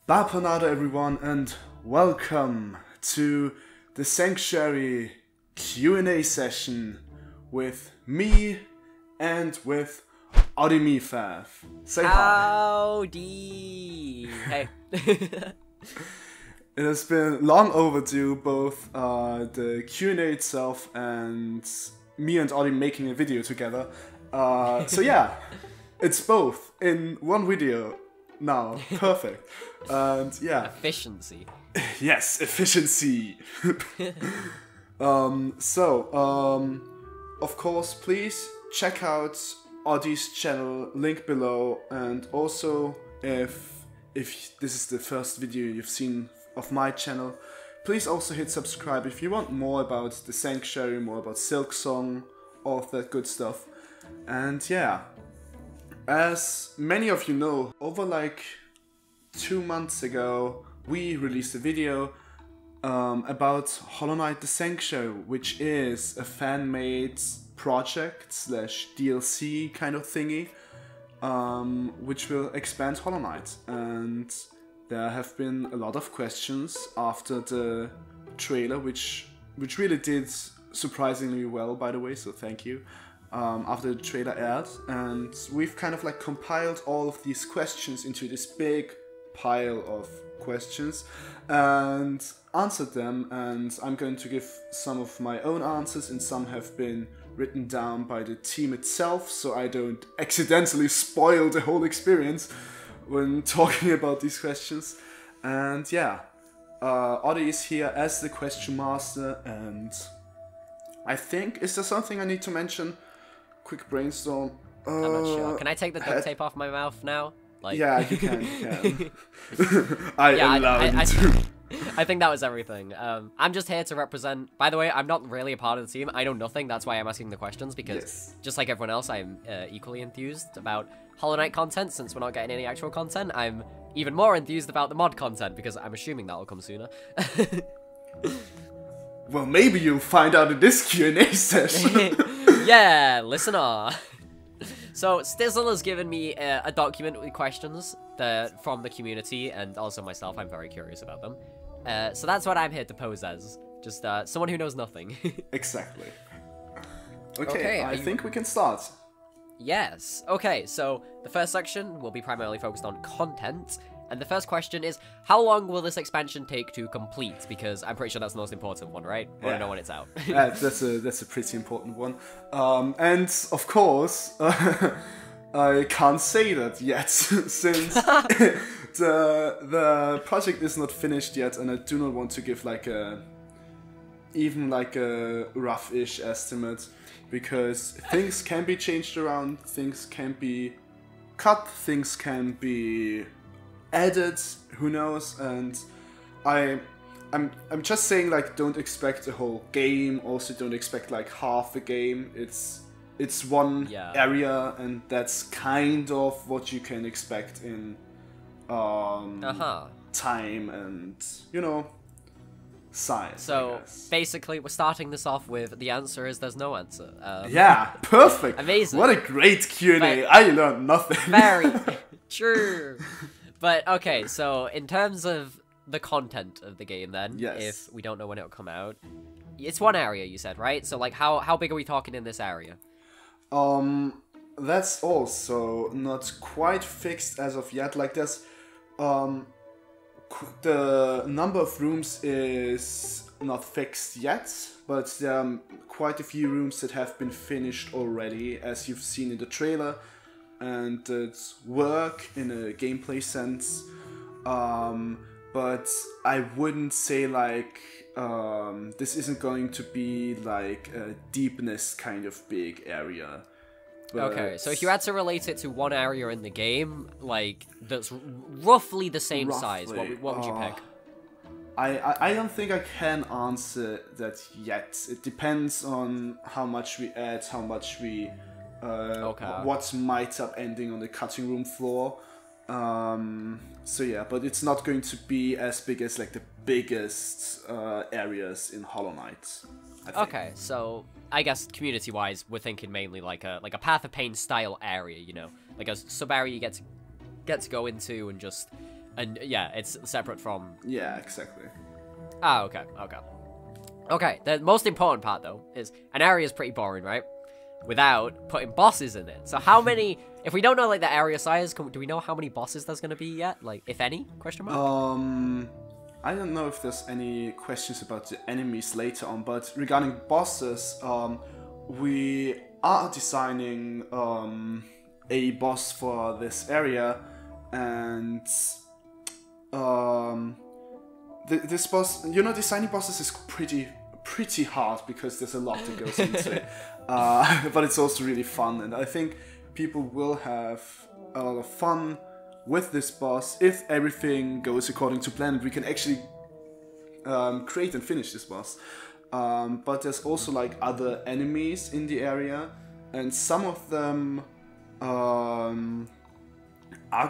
Bapanada everyone, and welcome to the Sanctuary Q&A session with me and with oddiemefav. Say hi. Howdy! Hey. It has been long overdue, both the Q&A itself and me and Oddie making a video together. So yeah, it's both in one video now. Perfect. And yeah. Efficiency. Yes, efficiency. Of course, please check out Oddie's channel, link below, and also if this is the first video you've seen of my channel, please also hit subscribe if you want more about the Sanctuary, more about Silksong, all of that good stuff. And yeah, as many of you know, over like 2 months ago, we released a video about Hollow Knight the Sanctuary, which is a fan-made project slash DLC kind of thingy, which will expand Hollow Knight. And there have been a lot of questions after the trailer, which really did surprisingly well, by the way, so thank you. After the trailer aired, and we've kind of like compiled all of these questions into this big pile of questions and answered them, and I'm going to give some of my own answers, and some have been written down by the team itself, so I don't accidentally spoil the whole experience when talking about these questions. And yeah, Oddie is here as the question master, and I think, is there something I need to mention? Quick brainstorm. I'm not sure. Can I take the duct tape off my mouth now? Like... Yeah, you can. I allow you to. I think that was everything. I'm just here to represent... By the way, I'm not really a part of the team. I know nothing. That's why I'm asking the questions, because just like everyone else, I'm equally enthused about Hollow Knight content. Since we're not getting any actual content, I'm even more enthused about the mod content, because I'm assuming that'll come sooner. Well, maybe you'll find out in this Q&A session. Yeah, listener. So, Stizzl has given me a document with questions from the community, and also myself. I'm very curious about them. So that's what I'm here to pose as. Just someone who knows nothing. Exactly. Okay, I think we can start. Yes. Okay, so the first section will be primarily focused on content. And the first question is, how long will this expansion take to complete? Because I'm pretty sure that's the most important one, right? I want to know when it's out. That's a pretty important one. And of course, I can't say that yet, since the project is not finished yet, and I do not want to give like even a rough-ish estimate, because things can be changed around, things can be cut, things can be added, who knows. And I'm just saying, like, don't expect a whole game. Also, don't expect like half a game. It's one area, and that's kind of what you can expect in time and, you know, size. So basically, we're starting this off with the answer is there's no answer. Yeah, perfect. Amazing. What a great Q&A. I learned nothing. Very true. But okay, so in terms of the content of the game, then, if we don't know when it'll come out, it's one area, you said, right? So like, how big are we talking in this area? That's also not quite fixed as of yet. Like, there's the number of rooms is not fixed yet, but there are quite a few rooms that have been finished already, as you've seen in the trailer, and that work in a gameplay sense. But I wouldn't say like this isn't going to be like a deepness kind of big area. But okay, so if you had to relate it to one area in the game, like, that's roughly the same size, what would you pick? I don't think I can answer that yet. It depends on how much we add, how much we... what might up ending on the cutting room floor. So yeah, but it's not going to be as big as like the biggest areas in Hollow Knight, I think. Okay, so I guess community-wise, we're thinking mainly like a Path of Pain style area, you know, like a sub area you get to go into and just And yeah, it's separate from... Yeah, exactly. Ah, okay, okay. Okay, the most important part, though, is an area is pretty boring, right? Without putting bosses in it. So how many... If we don't know, like, the area size, do we know how many bosses there's going to be yet? Like, if any? Question mark? I don't know if there's any questions about the enemies later on, but regarding bosses, we are designing a boss for this area, and this boss, you know, designing bosses is pretty hard because there's a lot that goes into it, but it's also really fun, and I think people will have a lot of fun with this boss if everything goes according to plan. We can actually create and finish this boss, but there's also like other enemies in the area, and some of them are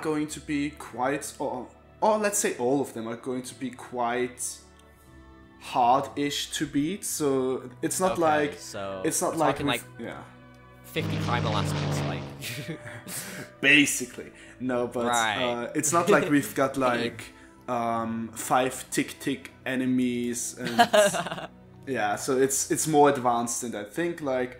going to be quite, or let's say all of them are going to be quite hard-ish to beat. So it's not like, so it's not like, yeah, 50 primal aspects, like basically. No, but right. It's not like we've got like 5 tick enemies, and yeah, so it's more advanced than that. Think like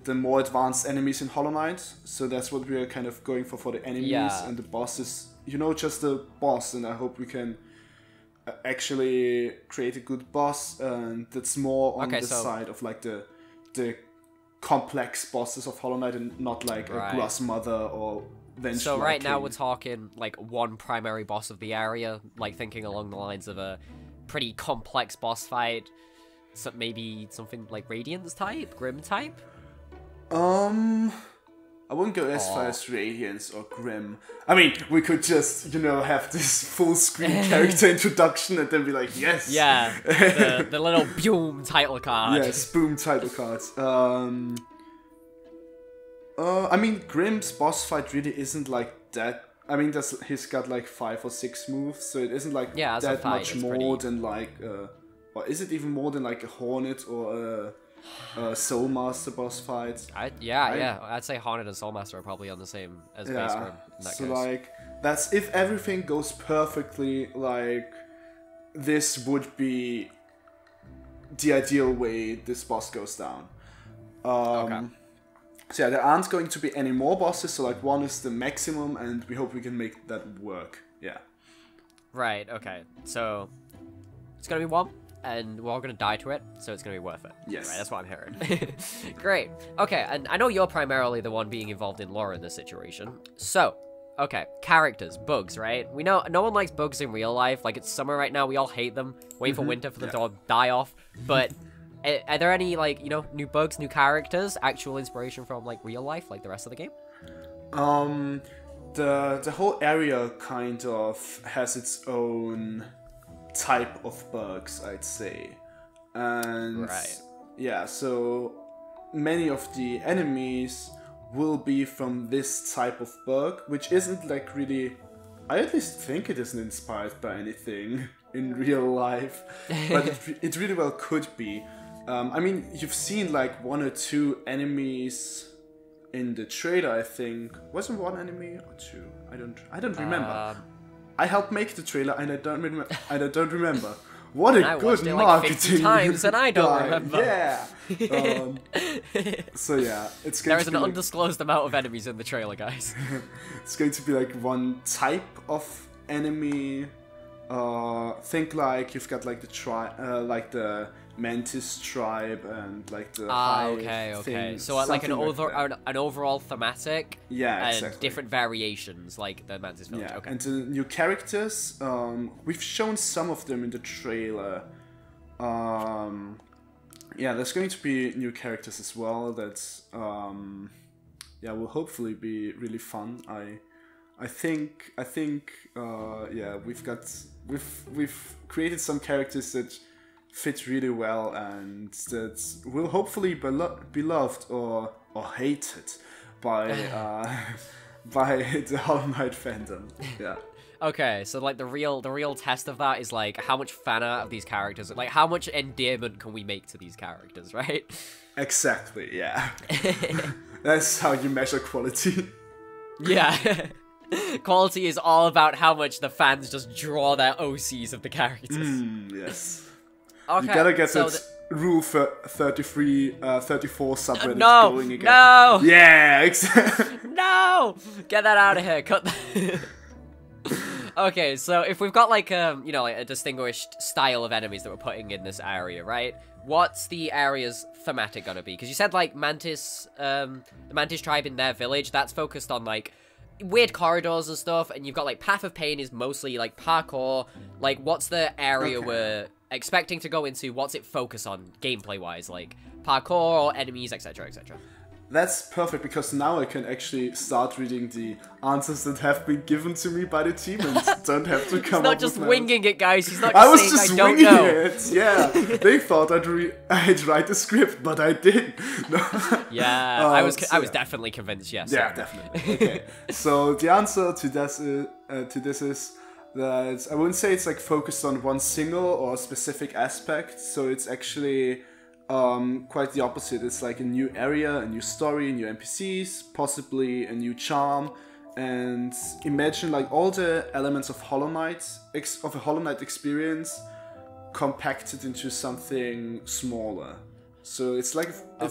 the more advanced enemies in Hollow Knight, so that's what we're kind of going for the enemies, yeah. And the boss is, you know, just a boss, and I hope we can actually create a good boss, and that's more on the side of like the complex bosses of Hollow Knight, and not like a Gross Mother or Vengeful. So right now we're talking like one primary boss of the area, like thinking along the lines of a pretty complex boss fight, so maybe something like Radiance type, Grim type. I wouldn't go as far as Radiance or Grim. I mean, we could just, you know, have this full screen character introduction and then be like, yes! Yeah, the little boom title card. Yes, boom title cards. I mean, Grim's boss fight really isn't like that. I mean, he's got like 5 or 6 moves, so it isn't like that much more than like, or is it even more than like a Hornet or a Soul Master boss fight? I'd say Hornet and Soul Master are probably on the same as base Grim in that case. Like, that's if everything goes perfectly, like, this would be the ideal way this boss goes down. Okay. So yeah, there aren't going to be any more bosses, so like 1 is the maximum, and we hope we can make that work. Yeah. Right, okay. So, it's gonna be 1, and we're all gonna die to it, so it's gonna be worth it. Yes. Right, that's what I'm hearing. Great. Okay, and I know you're primarily the one being involved in lore in this situation. So, okay, characters, bugs, right? We know no one likes bugs in real life. Like, it's summer right now, we all hate them. Wait for winter for them to all die off. But are there any, like, you know, new bugs, new characters, actual inspiration from, like, real life, like the rest of the game? The whole area kind of has its own type of bugs, I'd say. And yeah, so many of the enemies will be from this type of bug, which isn't like really, I at least think it isn't inspired by anything in real life, but it really well could be. I mean, you've seen like 1 or 2 enemies in the trailer, I think. Wasn't 1 enemy or 2? I don't remember. I helped make the trailer and I don't remember. What a good marketing! Like 50 times and I don't remember. Yeah. So yeah, it's going there is to an be undisclosed amount of enemies in the trailer, guys. It's going to be like 1 type of enemy. Think like you've got like the Mantis tribe and like the okay. So like an overall thematic, and different variations like the Mantis village. Yeah, and the new characters, we've shown some of them in the trailer. Yeah, there's going to be new characters as well. That's will hopefully be really fun. I think yeah, we've created some characters that fit really well and that will hopefully be loved or hated by the Hollow Knight fandom. Yeah. Okay, so like the real test of that is like how much fan art of these characters, like how much endearment can we make to these characters, right? Exactly, yeah. That's how you measure quality. Yeah. Quality is all about how much the fans just draw their OCs of the characters. Yes. Okay, you gotta get that Rule 33, 34 subreddit going again. No! Yeah, exactly. No! Get that out of here. Cut that. Okay, so if we've got like you know, like a distinguished style of enemies that we're putting in this area, right? What's the area's thematic gonna be? Because you said like Mantis, the Mantis tribe in their village, that's focused on like weird corridors and stuff, and you've got like Path of Pain is mostly like parkour. Like, what's the area we're expecting to go into? What's it focus on gameplay wise? Like parkour, enemies, etc, etc. That's perfect, because now I can actually start reading the answers that have been given to me by the team and don't have to come up with He's not just winging it, guys. He's not I was just just saying, winging I don't know. it. Yeah, they thought I'd write the script, but I didn't. No. Yeah, I was definitely convinced. Yes. Yeah, definitely. Okay. So the answer to this is that I wouldn't say it's like focused on one single or specific aspect. So it's actually quite the opposite. It's like a new area, a new story, new NPCs, possibly a new charm, and imagine like all the elements of Hollow Knight, of a Hollow Knight experience, compacted into something smaller. So it's like a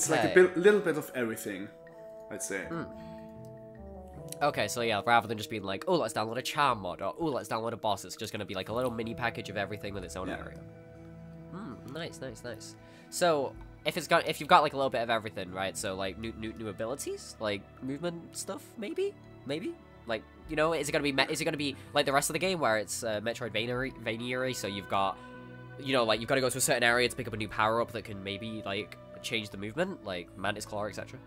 little bit of everything, I'd say. Okay, so yeah, rather than just being like, oh, let's download a charm mod, or oh, let's download a boss, it's just gonna be like a little mini package of everything with its own area. Nice. So if you've got like a little bit of everything, right? So like new abilities, like movement stuff, maybe, like, you know, is it gonna be like the rest of the game where it's Metroidvania? So you've got, you know, like you've got to go to a certain area to pick up a new power up that can maybe like change the movement, like Mantis Claw, etc.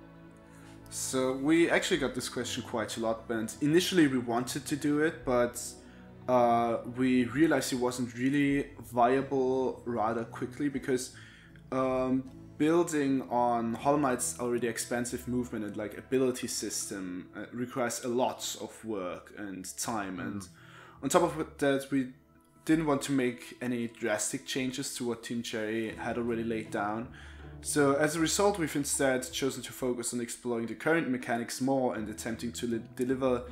So we actually got this question quite a lot, and initially we wanted to do it, but we realized it wasn't really viable rather quickly, because building on Hollow Knight's already expensive movement and like ability system requires a lot of work and time, and on top of that we didn't want to make any drastic changes to what Team Cherry had already laid down. So as a result, we've instead chosen to focus on exploring the current mechanics more and attempting to deliver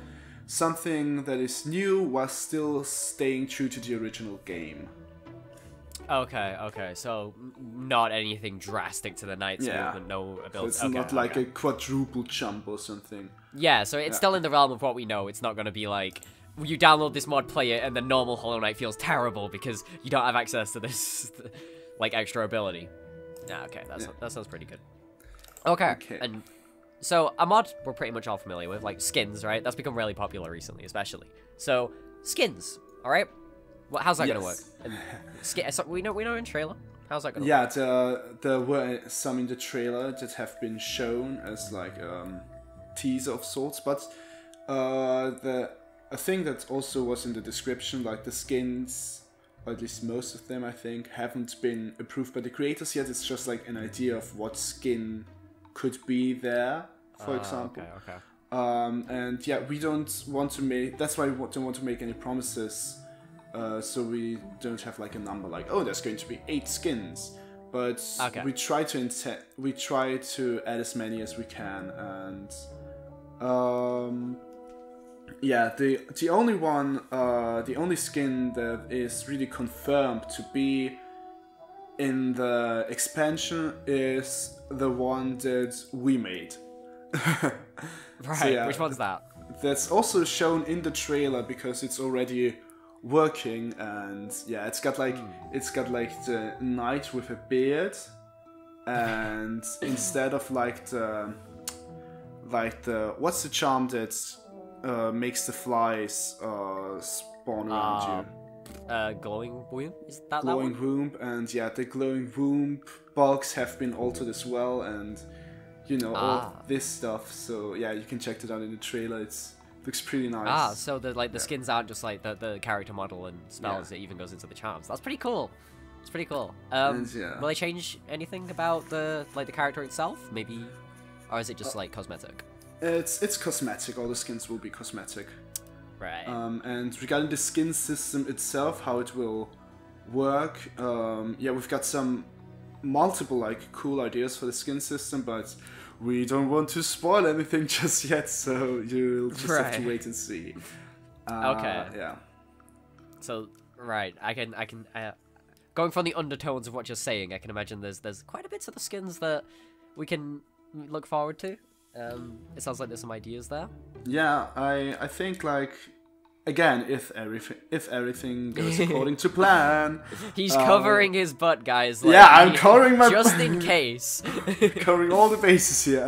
something that is new while still staying true to the original game. Okay, so not anything drastic to the Knight's movement, no ability. So it's not like a quadruple jump or something. Yeah, so it's still in the realm of what we know. It's not going to be like, you download this mod, play it, and the normal Hollow Knight feels terrible because you don't have access to this, like, extra ability. Yeah, okay, that sounds pretty good. Okay, and so a mod we're pretty much all familiar with, like skins, right? That's become really popular recently, especially. So, skins, alright? How's that going to work? So we know in trailer. How's that going to work? Yeah, there were some in the trailer that have been shown as like teaser of sorts, but a thing that also was in the description, like the skins, or at least most of them I think, haven't been approved by the creators yet. It's just like an idea of what skin could be there, for example. Okay. And yeah, we don't want to make, that's why we don't want to make any promises. So we don't have like a number like, oh, there's going to be 8 skins, but we try to add as many as we can, and yeah, the only skin that is really confirmed to be in the expansion is the one that we made. Right, so, yeah, which one's that? That's also shown in the trailer because it's already working, and yeah, it's got like the knight with a beard, and instead of like the what's the charm that makes the flies spawn around you? Glowing womb? Is that glowing one? Womb, and yeah, the glowing womb bulks have been altered as well, and you know all this stuff. So yeah, you can check it out in the trailer. Looks pretty nice. So the skins aren't just like the character model and spells, it even goes into the charms. That's pretty cool. It's pretty cool. Will they change anything about the character itself? Maybe, or is it just like cosmetic? It's cosmetic. All the skins will be cosmetic. Right. And regarding the skin system itself, how it will work, yeah, we've got some multiple like cool ideas for the skin system, but we don't want to spoil anything just yet, so you'll just have to wait and see. Okay. Yeah. So, right, I can, going from the undertones of what you're saying, I can imagine there's quite a bit of the skins that we can look forward to. It sounds like there's some ideas there. Yeah, I think, like, again, if everything goes according to plan. He's covering his butt, guys. Like, yeah, I'm covering my just in case. Covering all the bases here.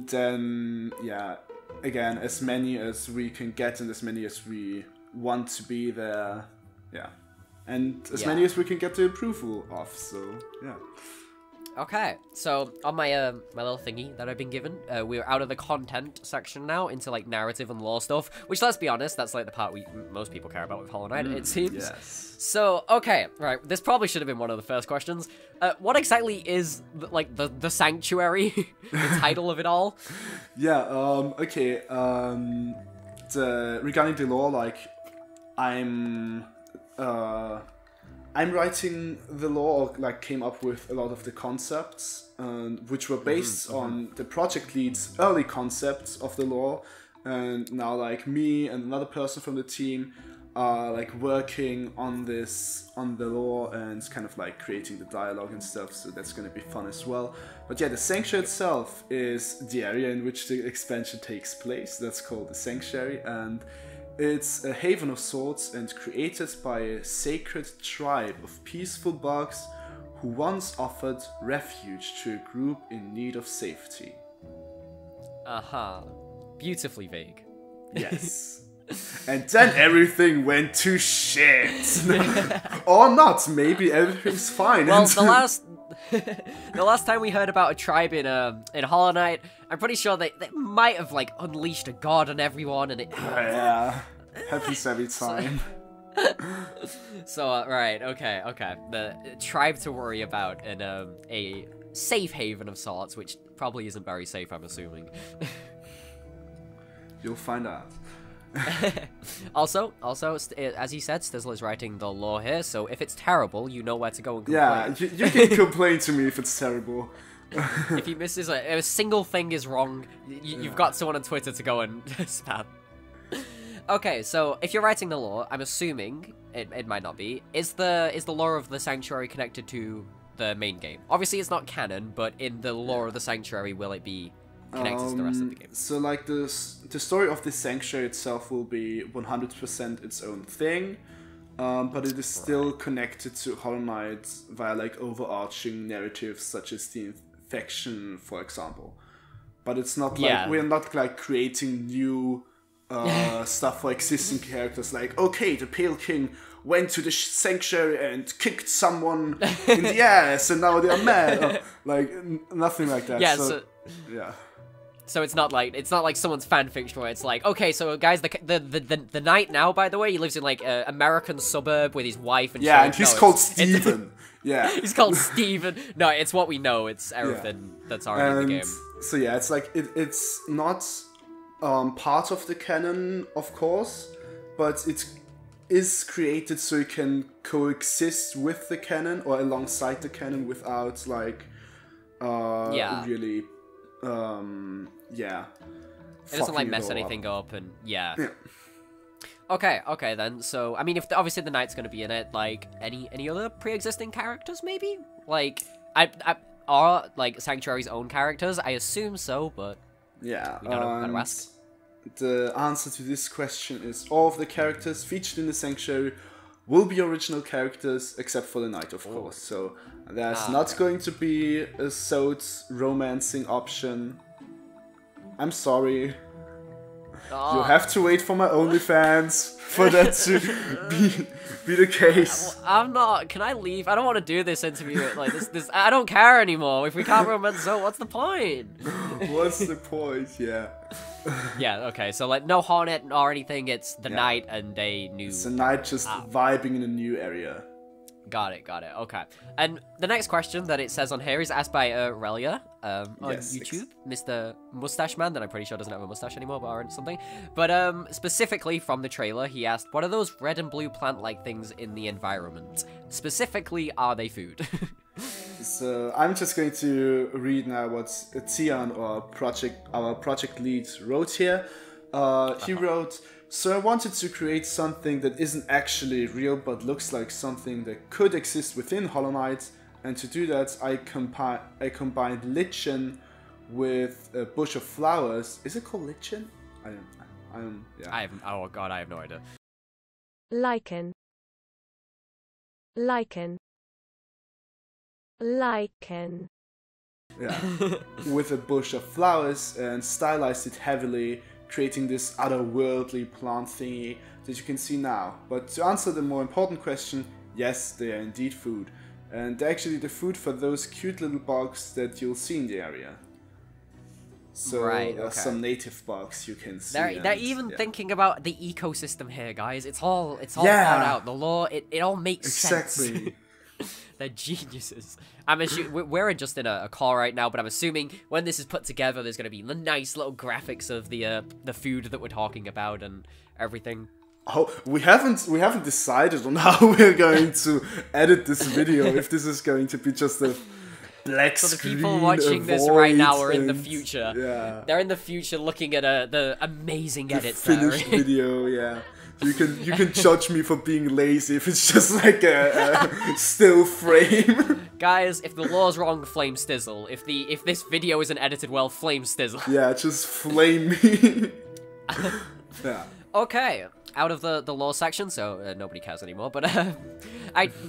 Then yeah, again, as many as we can get and as many as we want to be there. Yeah, and as many as we can get the approval of. So yeah. Okay, so on my my little thingy that I've been given, we're out of the content section now into like narrative and lore stuff, which, let's be honest, that's like the part most people care about with Hollow Knight, it seems. Yes. So, okay, right, this probably should have been one of the first questions. What exactly is like the Sanctuary, the title of it all? Yeah. Okay. Regarding the lore, like, I'm writing the lore, like, came up with a lot of the concepts, which were based on the project lead's early concepts of the lore, and now, like, me and another person from the team are, like, working on the lore and kind of, like, creating the dialogue and stuff, so that's gonna be fun as well. But yeah, the Sanctuary itself is the area in which the expansion takes place. That's called the Sanctuary, and it's a haven of sorts and created by a sacred tribe of peaceful bugs who once offered refuge to a group in need of safety. Beautifully vague. Yes. And then everything went to shit. Or not, maybe everything's fine. Well, the last time we heard about a tribe in Hollow Knight, I'm pretty sure they might have, like, unleashed a god on everyone, and it... yeah, happens every time. So, right, okay. The tribe to worry about, and a safe haven of sorts, which probably isn't very safe, I'm assuming. You'll find out. Also, as he said, Stizzl is writing the lore here, so if it's terrible, you know where to go and complain. Yeah, you can complain to me if it's terrible. If he misses a single thing is wrong, you've got someone on Twitter to go and spam. Okay, so if you're writing the lore, I'm assuming it might not be. Is the lore of the Sanctuary connected to the main game? Obviously, it's not canon, but in the lore of the Sanctuary, will it be connected to the rest of the game? So, like, the story of the Sanctuary itself will be 100% its own thing, but it is still connected to Hollow Knight via, like, overarching narratives such as the Infection, for example. But it's not like we're not, like, creating new stuff for existing characters. Like, okay, the Pale King went to the Sanctuary and kicked someone in the ass, and now they are mad. Or, like, nothing like that. Yeah. Yeah. So it's not like someone's fanfiction where it's like, okay, so guys, the knight now, by the way, he lives in like an American suburb with his wife and and he's called Steven. Yeah, he's called Steven. No, it's what we know. It's everything that's already in the game. So yeah, it's like it's not part of the canon, of course, but it is created so it can coexist with the canon or alongside the canon without like really. It doesn't like mess anything up, and Okay then. So I mean, if obviously the knight's gonna be in it, like any other pre-existing characters, maybe like are like Sanctuary's own characters. I assume so, but we don't know how to ask. The answer to this question is all of the characters featured in the Sanctuary will be original characters, except for the knight, of course. So there's not going to be a Sode romancing option. I'm sorry. You'll have to wait for my OnlyFans for that to be the case. I'm not. Can I leave? I don't want to do this interview. Like this. I don't care anymore. If we can't romance Sode, what's the point? What's the point? Yeah. Yeah. Okay. So like no Hornet or anything. It's the knight and a new. It's the knight just vibing in a new area. Got it. Okay. And the next question that it says on here is asked by Relyea on YouTube, Mr. Mustache Man, that I'm pretty sure doesn't have a mustache anymore, or something. But specifically from the trailer, he asked, "What are those red and blue plant-like things in the environment? Specifically, are they food?" So I'm just going to read now what Tian, our project lead, wrote here. He wrote, "So I wanted to create something that isn't actually real but looks like something that could exist within Hollow Knight, and to do that I combined Lichen with a bush of flowers." Is it called Lichen? Yeah. Oh god, I have no idea. Lichen. Yeah. With a bush of flowers and stylized it heavily, creating this otherworldly plant thingy that you can see now. But to answer the more important question, yes, they are indeed food. And they're actually the food for those cute little bugs that you'll see in the area. So some native bugs you can see. They're even thinking about the ecosystem here, guys. It's all thought out. The lore, it all makes sense. They're geniuses. We're just in a call right now, but I'm assuming when this is put together, there's going to be the nice little graphics of the food that we're talking about and everything. Oh, we haven't decided on how we're going to edit this video. If this is going to be just a black screen. So the people watching this right now are in the future. Yeah. They're in the future looking at the amazing edits. Finished video, yeah. You can judge me for being lazy if it's just like a still frame. Guys, if the lore's wrong, flame Stizzl. If this video isn't edited well, flame Stizzl. Yeah, just flame me. Yeah. Okay, out of the lore section, so nobody cares anymore. But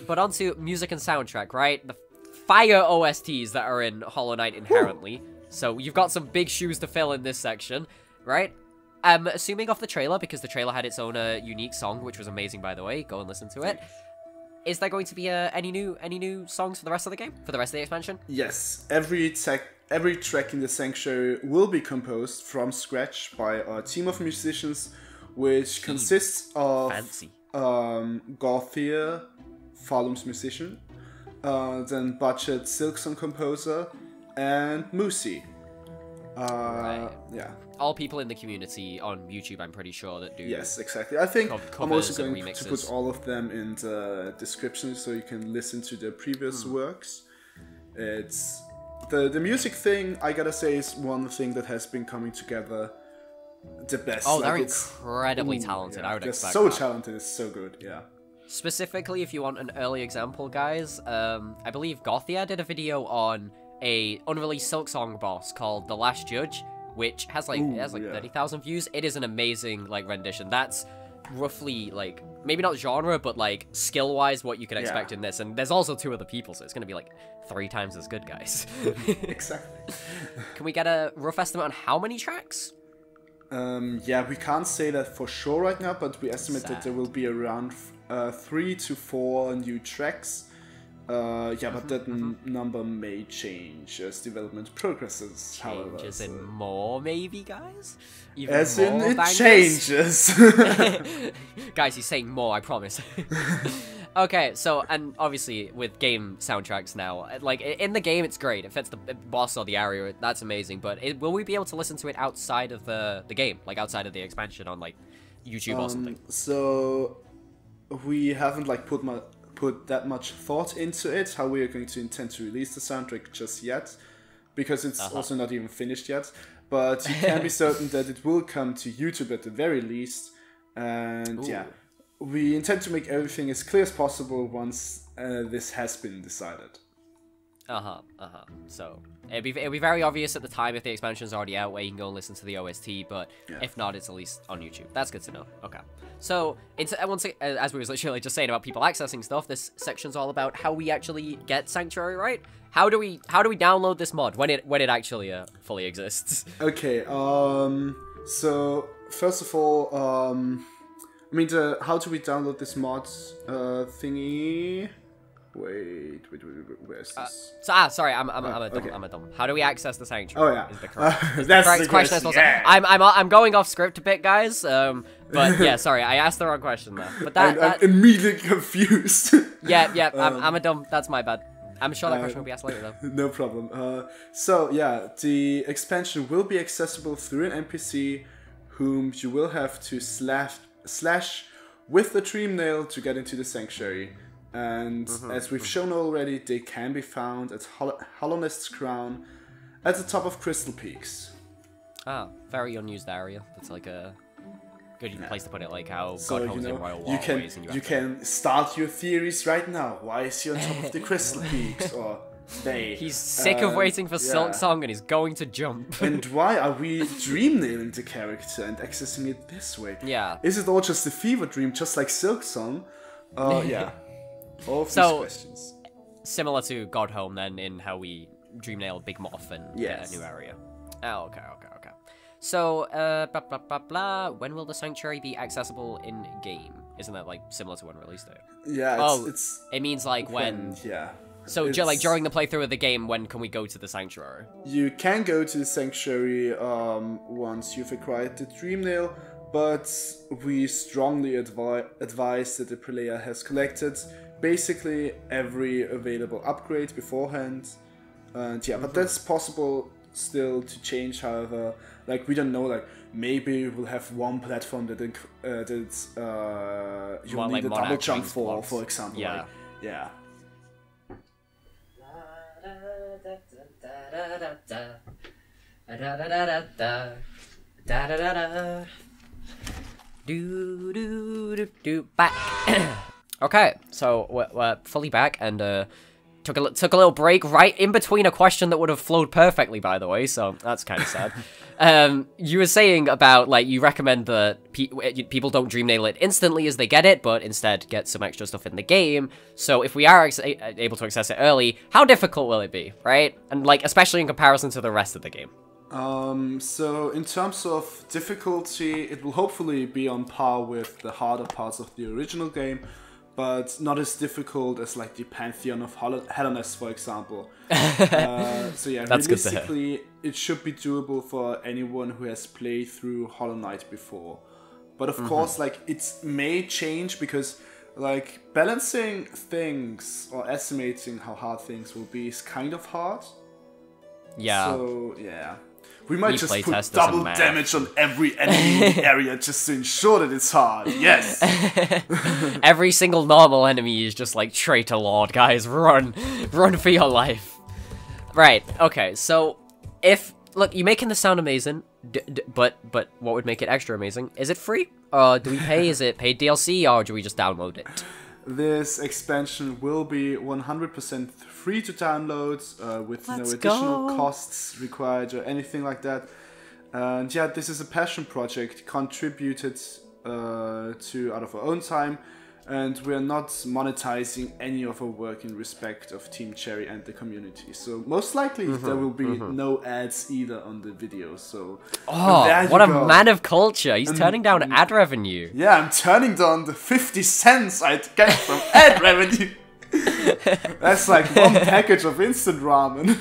but onto music and soundtrack, right? The fire OSTs that are in Hollow Knight inherently. So you've got some big shoes to fill in this section, right? Assuming off the trailer, because the trailer had its own unique song, which was amazing, by the way. Go and listen to it. Is there going to be any new songs for the rest of the game? For the rest of the expansion? Yes. Every track in the Sanctuary will be composed from scratch by a team of musicians, which consists of Gauthier, Falum's musician, then budget Silksong composer, and Moosey. Yeah. All people in the community on YouTube, I'm pretty sure, that do. Yes, exactly. I think I'm also going to put all of them in the description so you can listen to their previous works. It's the music thing, I gotta say, is one thing that has been coming together the best. Oh, they're incredibly talented. Yeah, I would expect so talented. It's so good. Yeah. Specifically, if you want an early example, guys, I believe Gauthier did a video on a unreleased Silksong boss called The Last Judge, which has like 30,000 views. It is an amazing rendition. That's roughly maybe not genre, but skill wise what you could expect in this. And there's also 2 other people, so it's gonna be 3 times as good, guys. Exactly. Can we get a rough estimate on how many tracks? Yeah, we can't say that for sure right now, but we estimate that there will be around 3 to 4 new tracks. Yeah, but that number may change as development progresses. Changes in more, maybe, guys? Even as in it changes. Guys, he's saying more, I promise. Okay, so, and obviously with game soundtracks now, in the game it's great. It fits the boss or the area, that's amazing. But will we be able to listen to it outside of the game, outside of the expansion on YouTube or something? So we haven't put that much thought into it, how we are going to intend to release the soundtrack just yet, because it's also not even finished yet. But you can be certain that it will come to YouTube at the very least. And yeah, we intend to make everything as clear as possible once this has been decided. So it'll be very obvious at the time if the expansion's already out, where you can go and listen to the OST. But if not, it's at least on YouTube. That's good to know. Okay. So as we was literally just saying about people accessing stuff, this section's all about how we actually get Sanctuary, right? How do we download this mod when it actually fully exists? Okay. So first of all, I mean, how do we download this mod thingy? Wait, where's this? Sorry, I'm a dumb. How do we access the Sanctuary? Oh yeah, is the correct, that's the question. I'm going off script a bit, guys. But yeah, sorry, I asked the wrong question there. But I'm immediately confused. Yeah, I'm a dumb. That's my bad. I'm sure that question will be asked later though. No problem. So yeah, the expansion will be accessible through an NPC, whom you will have to slash with the dream nail to get into the Sanctuary. And as we've shown already, they can be found at Hollownest's Crown at the top of Crystal Peaks. Ah, very unused area. That's like a good place to put it, like how So, God holds in Royal you Waterways. you can start your theories right now. Why is he on top of the Crystal Peaks? Or they. He's sick of waiting for Silksong and he's going to jump. And why are we dream nailing the character and accessing it this way? Yeah. Is it all just a fever dream, just like Silksong? Yeah. All of these questions. Similar to Godhome then, in how we dream nail Big Moth and get a new area. Oh, okay. So, blah, blah, blah, blah. When will the Sanctuary be accessible in game? Isn't that like similar to when release date? Yeah. It means like when. Yeah. So, like during the playthrough of the game, when can we go to the Sanctuary? You can go to the Sanctuary once you've acquired the Dream Nail, but we strongly advise that the Relyea has collected basically every available upgrade beforehand. And yeah, but that's possible still to change, however. Like, we don't know, like, maybe we'll have one platform that you'll need a double jump for example. Yeah. Like, yeah. Back. Okay, so we're fully back and took a little break right in between a question that would have flowed perfectly, by the way. So that's kind of sad. You were saying about like you recommend that people don't dream nail it instantly as they get it, but instead get some extra stuff in the game. So if we are able to access it early, how difficult will it be, right? And like especially in comparison to the rest of the game. So in terms of difficulty, it will hopefully be on par with the harder parts of the original game, but not as difficult as like the Pantheon of Helleness, for example. So yeah, that's realistically, it should be doable for anyone who has played through Hollow Knight before. But of course, like, it may change because like balancing things or estimating how hard things will be is kind of hard. Yeah. So yeah. We might just put double damage on every enemy in the area just to ensure that it's hard. Yes! Every single normal enemy is just like, traitor lord, guys, run! Run for your life. Right, okay, so, look, you're making this sound amazing, but what would make it extra amazing? Is it free? Do we pay? Is it paid DLC, or do we just download it? This expansion will be 100% free to download, with no additional costs required or anything like that. And yeah, this is a passion project contributed to out of our own time, and we're not monetizing any of our work in respect of Team Cherry and the community. So most likely there will be no ads either on the video. So what a man of culture! He's turning down ad revenue. Yeah, I'm turning down the 50 cents I'd get from ad revenue. That's like one package of instant ramen.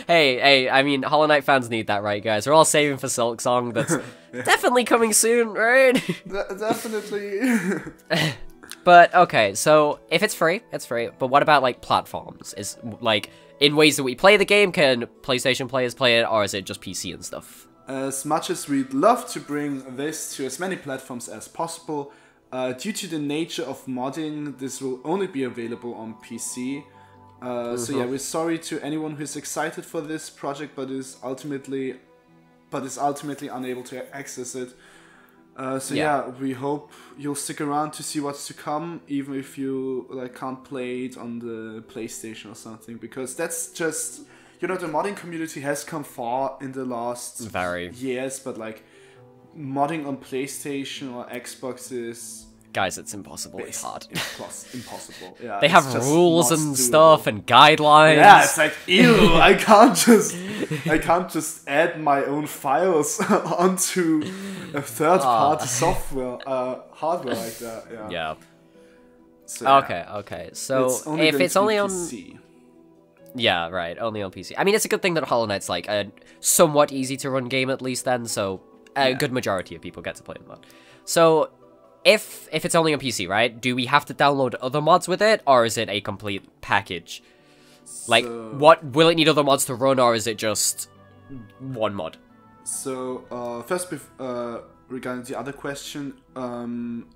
Hey, I mean, Hollow Knight fans need that, right, guys? We're all saving for Silksong. That's definitely coming soon, right? Definitely. But, okay, so if it's free, it's free. But what about, like, platforms? Is, like, in ways that we play the game, can PlayStation players play it, or is it just PC and stuff? As much as we'd love to bring this to as many platforms as possible, due to the nature of modding, this will only be available on PC. So yeah, we're sorry to anyone who's excited for this project but is ultimately unable to access it. So yeah, we hope you'll stick around to see what's to come, even if you like can't play it on the PlayStation or something, because that's just, you know, the modding community has come far in the last years, but like modding on PlayStation or Xbox is... Guys, it's impossible. It's hard. Impossible. Yeah, they have rules and stuff and guidelines. Yeah, it's like, ew, I can't just add my own files onto a third-party software, hardware like that. Yeah. So, Okay. So if it's only on PC. Yeah, right. Only on PC. I mean, it's a good thing that Hollow Knight's like a somewhat easy to run game at least then, so a good majority of people get to play that. So if it's only on PC, right, do we have to download other mods with it, or is it a complete package? Like, what will it need other mods to run, or is it just one mod? So, first, regarding the other question,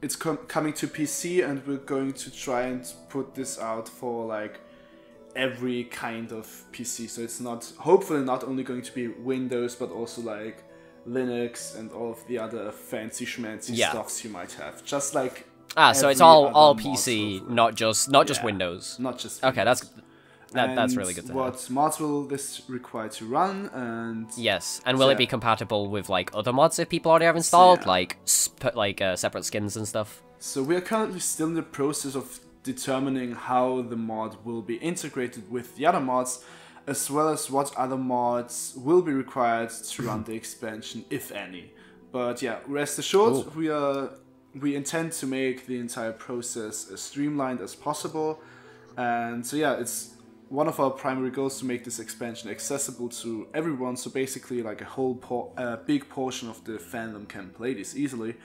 it's coming to PC, and we're going to try and put this out for like every kind of PC. So it's not, hopefully not only going to be Windows, but also like Linux and all of the other fancy schmancy stuffs you might have. Just like so it's all PC, not just Windows. Not just Windows. Okay, that's really good to know. What mods will this require to run? And yes, and will it be compatible with like other mods if people already have installed, like separate skins and stuff? So we are currently still in the process of determining how the mod will be integrated with the other mods, as well as what other mods will be required to run the expansion, if any. But yeah, rest assured, we intend to make the entire process as streamlined as possible. And so yeah, it's one of our primary goals to make this expansion accessible to everyone, so basically like a whole big portion of the fandom can play this easily.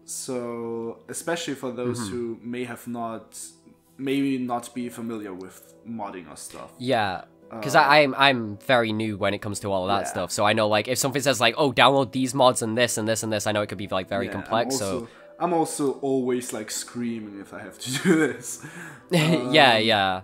So especially for those who maybe not be familiar with modding or stuff. Yeah, because I'm very new when it comes to all of that stuff, so I know like if something says like, oh, download these mods and this and this and this, I know it could be like very complex. I'm also always like screaming if I have to do this. Yeah.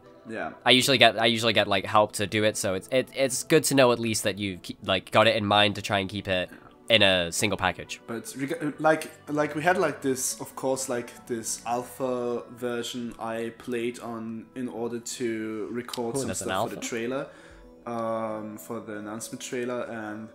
I usually get like help to do it, so it's good to know at least that you like got it in mind to try and keep it in a single package. But like we had like this, of course, like this alpha version I played on in order to record some stuff for the trailer, for the announcement trailer, and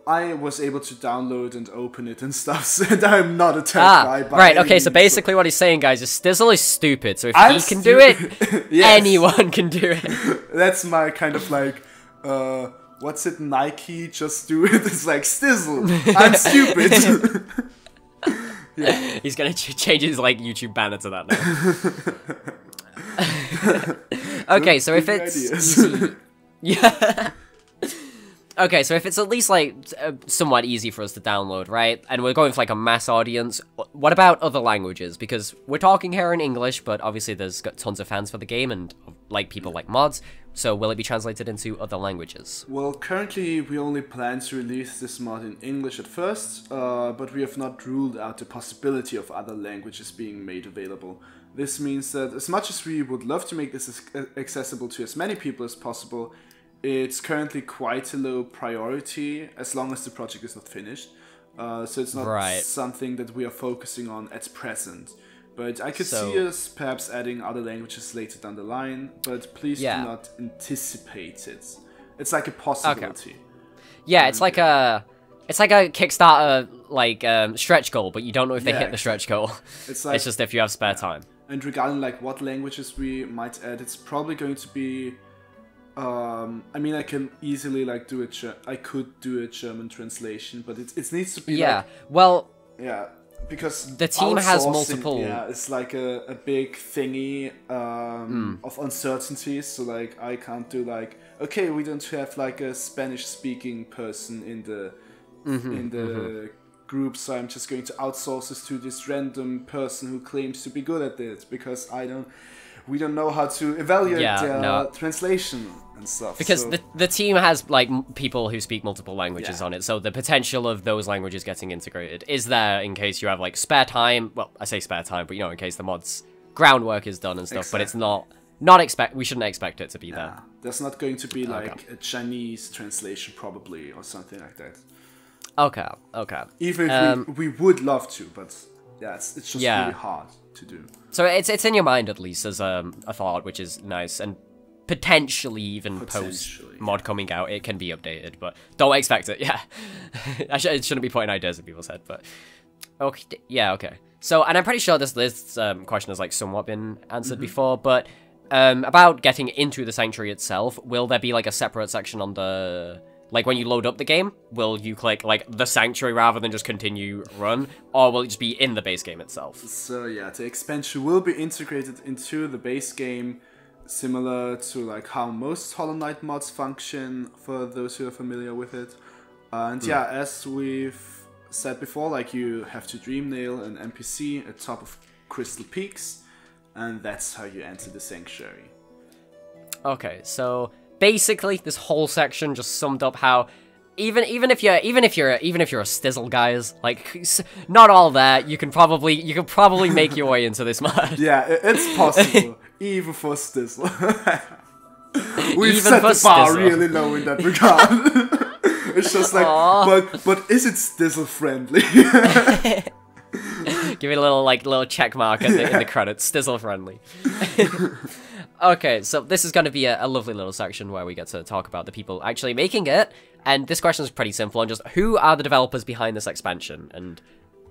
I was able to download and open it and stuff, and I'm not a tech guy. Right, okay, so basically what he's saying, guys, is Stizzl is stupid, so if he can do it, anyone can do it. That's my kind of like, what's it, Nike, just do it? It's like, Stizzl, I'm stupid. Yeah. He's gonna change his like YouTube banner to that now. Okay, so if it's easy, okay, so if it's at least like somewhat easy for us to download, right? And we're going for like a mass audience, what about other languages? Because we're talking here in English, but obviously there's got tons of fans for the game and like people like mods. So will it be translated into other languages? Well, currently we only plan to release this mod in English at first, but we have not ruled out the possibility of other languages being made available. This means that as much as we would love to make this accessible to as many people as possible, it's currently quite a low priority as long as the project is not finished. So it's not something that we are focusing on at present. But I could see us perhaps adding other languages later down the line, but please do not anticipate it. It's like a possibility. Okay. Yeah, it's like a Kickstarter like stretch goal, but you don't know if they hit the stretch goal. It's just if you have spare time. And regarding like what languages we might add, it's probably going to be I mean, I can easily like do it. I could do a German translation, but it needs to be because the team has multiple. Yeah, it's like a big thingy of uncertainties. So like I can't do like, okay, we don't have like a Spanish speaking person in the group, so I'm just going to outsource this to this random person who claims to be good at it because we don't know how to evaluate their translation and stuff. Because the team has like people who speak multiple languages on it, so the potential of those languages getting integrated is there in case you have like spare time. Well, I say spare time, but you know, in case the mod's groundwork is done and stuff. But it's we shouldn't expect it to be there. There's not going to be like a Chinese translation probably or something like that. Okay. Even if we would love to, but it's just really hard to do. So it's in your mind at least as a thought, which is nice, and potentially even post mod coming out it can be updated, but don't expect it. It shouldn't be putting ideas in people's head, but okay. So, and I'm pretty sure this question has like somewhat been answered before, but about getting into the Sanctuary itself, will there be like a separate section on the, like when you load up the game, will you click like the Sanctuary rather than just continue run, or will it just be in the base game itself? So yeah, the expansion will be integrated into the base game, similar to like how most Hollow Knight mods function for those who are familiar with it. And as we've said before, like you have to dream nail an NPC at top of Crystal Peaks, and that's how you enter the Sanctuary. Okay, so basically this whole section just summed up how even if you're a Stizzl, guys, like not all that, you can probably make your way into this mod. Yeah, it's possible, even for Stizzl. We've Even set for the bar Stizzl. really low in that regard. It's just like, but is it Stizzl friendly? Give it a little check mark in the credits. Stizzl friendly. Okay, so this is going to be a lovely little section where we get to talk about the people actually making it. And this question is pretty simple, and just who are the developers behind this expansion? And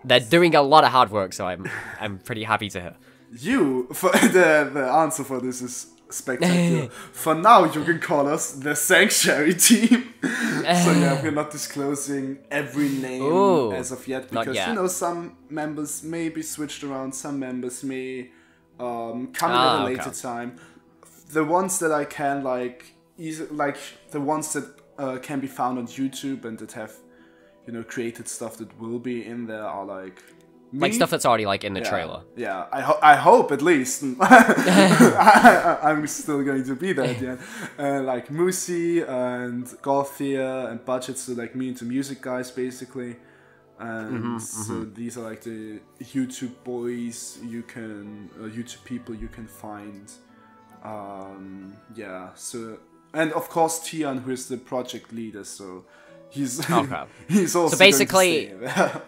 they're doing a lot of hard work, so I'm pretty happy to hear. The answer for this is spectacular. For now, you can call us the Sanctuary team. So yeah, we're not disclosing every name as of yet, because you know, some members may be switched around, some members may come in at a later time. The ones that I can the ones that can be found on YouTube and that have, you know, created stuff that will be in there are like me. Like stuff that's already like in the trailer. Yeah, I hope at least. I'm still going to be there at the end. Like Moosey and Gauthier and Budget, so like me into music guys basically. And so these are like the YouTube boys YouTube people you can find. Yeah, so, and of course Tian, who is the project leader, so he's he's also so basically going to stay there.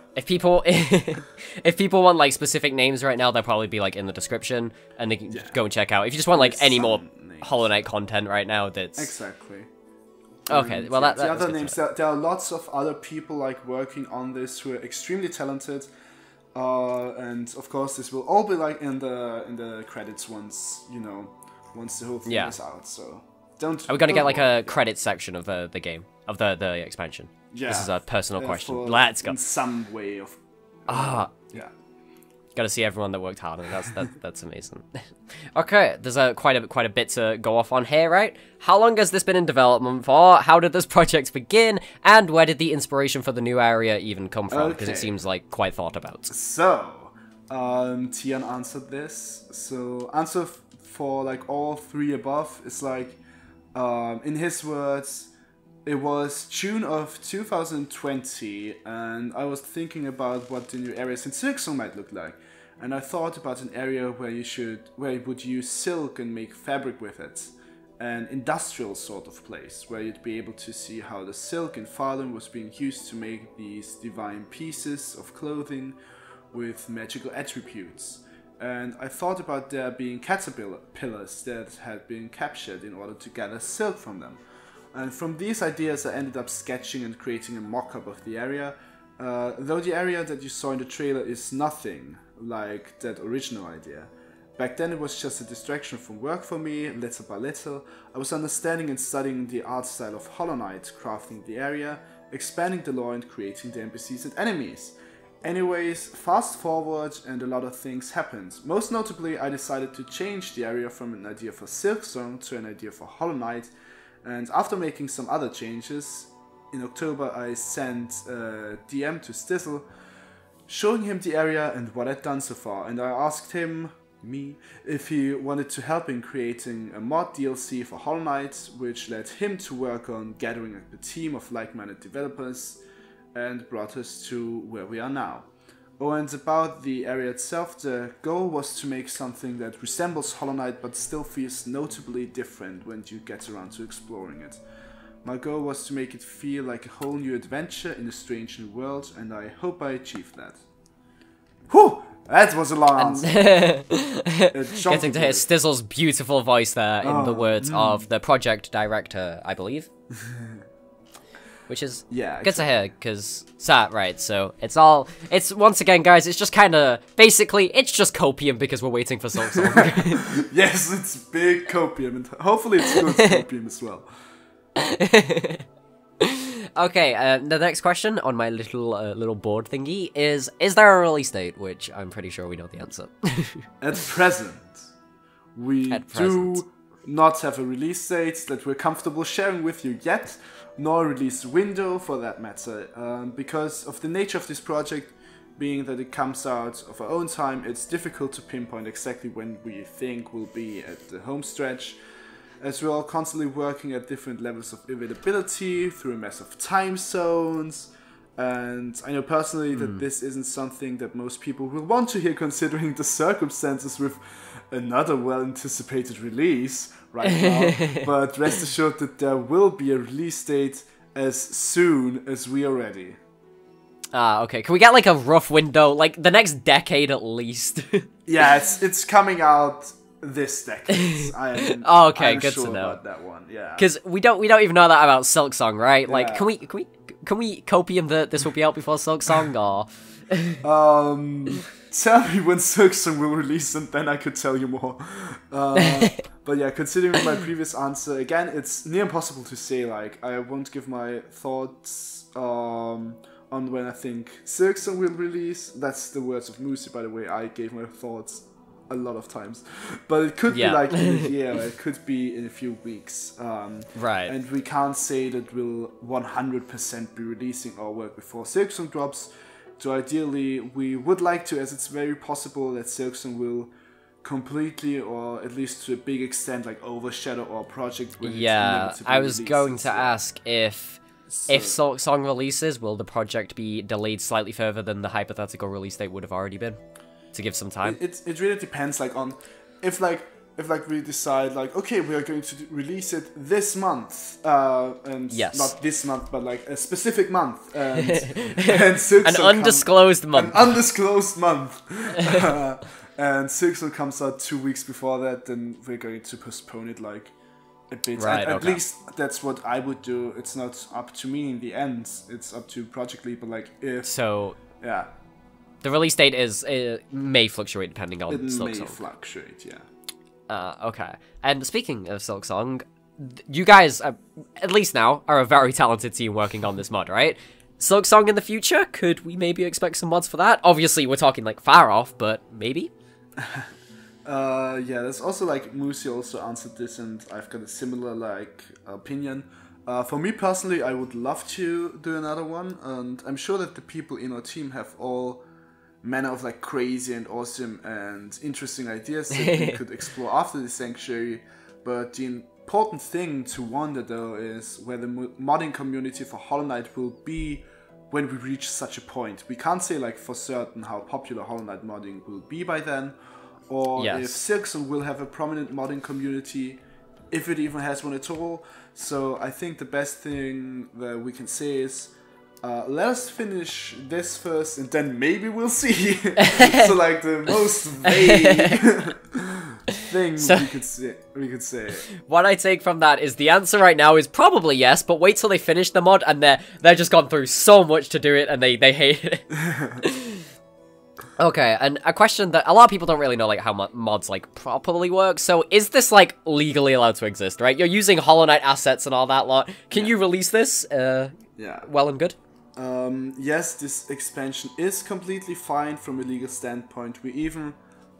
if people want like specific names right now, they'll probably be like in the description, and they can go and check out. If you just want like any more Hollow Knight content right now, that's exactly. Okay, well the other names, there are lots of other people like working on this who are extremely talented, and of course this will all be like in the credits once the whole thing is out. So are we gonna get like a credits section of the game, of the expansion? Yeah, this is a personal question. Let's go. In some way of yeah. Got to see everyone that worked hard on it. That's amazing. Okay, there's quite a bit to go off on here, right? How long has this been in development for? How did this project begin? And where did the inspiration for the new area even come from? Because it seems like quite thought about. So, Tian answered this. So, answer for like all three above is like, in his words, it was June of 2020, and I was thinking about what the new areas in Silksong might look like. And I thought about an area where you would use silk and make fabric with it. An industrial sort of place, where you'd be able to see how the silk in Farlem was being used to make these divine pieces of clothing with magical attributes. And I thought about there being caterpillars that had been captured in order to gather silk from them. And from these ideas I ended up sketching and creating a mock-up of the area, though the area that you saw in the trailer is nothing like that original idea. Back then it was just a distraction from work for me. Little by little I was understanding and studying the art style of Hollow Knight, crafting the area, expanding the lore and creating the NPCs and enemies. Anyways, fast forward and a lot of things happened. Most notably I decided to change the area from an idea for Silksong to an idea for Hollow Knight. And after making some other changes, in October I sent a DM to Stizzl, showing him the area and what I'd done so far, and I asked him, if he wanted to help in creating a mod DLC for Hollow Knight, which led him to work on gathering a team of like-minded developers, and brought us to where we are now. Oh, and about the area itself, the goal was to make something that resembles Hollow Knight but still feels notably different when you get around to exploring it. My goal was to make it feel like a whole new adventure in a strange new world, and I hope I achieved that. Whew! That was a long answer. Getting to hear Stizzl's beautiful voice there in the words of the project director, I believe. Which is good to hear, because, right, so it's once again, guys, it's just kind of, basically, it's just copium because we're waiting for Silksong. Yes, it's big copium, and hopefully it's good copium as well. Okay, the next question on my little board thingy is there a release date? Which I'm pretty sure we know the answer. At present, we do not have a release date that we're comfortable sharing with you yet, nor a release window for that matter, because of the nature of this project being that it comes out of our own time. It's difficult to pinpoint exactly when we think we'll be at the home stretch, as we're all constantly working at different levels of availability through a mess of time zones. And I know personally that this isn't something that most people will want to hear, considering the circumstances with another well-anticipated release right now. But rest assured that there will be a release date as soon as we are ready. Okay. Can we get like a rough window, like the next decade at least? Yeah, it's coming out this decade. I'm good sure to know about that one. Yeah, because we don't even know that about Silksong, right? Yeah. Like, can we copium that this will be out before Silksong, or? Tell me when Silksong will release, and then I could tell you more. But yeah, considering my previous answer, again, it's near impossible to say. Like, I won't give my thoughts on when I think Silksong will release. That's the words of Moosey, by the way. I gave my thoughts a lot of times, but it could be like in a year, it could be in a few weeks. Right. And we can't say that we'll 100% be releasing our work before Silksong drops. So ideally, we would like to, as it's very possible that Silksong will completely, or at least to a big extent, like overshadow our project. When it's I was going to ask if Silksong releases, will the project be delayed slightly further than the hypothetical release date would have already been, to give some time? It really depends, like on if we decide like, okay, we are going to release it this month, and not this month, but like a specific month, and an undisclosed month, and Silksong comes out 2 weeks before that, then we're going to postpone it like a bit. Right, at least that's what I would do. It's not up to me in the end. It's up to Project Lead, but like the release date may fluctuate depending on Silksong. It may fluctuate, yeah. Okay. And speaking of Silksong, you guys, at least now, are a very talented team working on this mod, right? Silksong in the future, could we maybe expect some mods for that? Obviously, we're talking like far off, but maybe? Yeah, there's also like Moosey also answered this, and I've got a similar like opinion. For me personally, I would love to do another one, and I'm sure that the people in our team have all manner of like crazy and awesome and interesting ideas that we could explore after the Sanctuary. But the important thing to wonder though is where the modding community for Hollow Knight will be when we reach such a point. We can't say like for certain how popular Hollow Knight modding will be by then, or if Silksong will have a prominent modding community, if it even has one at all. So I think the best thing that we can say is let us finish this first, and then maybe we'll see. So like the most vague thing we could say. What I take from that is the answer right now is probably yes, but wait till they finish the mod, and they're just gone through so much to do it, and they hate it. Okay, and a question that a lot of people don't really know, like, how mods, like, properly work. So, is this, like, legally allowed to exist, right? You're using Hollow Knight assets and all that lot. Can you release this? Well and good? Yes, this expansion is completely fine from a legal standpoint. We even,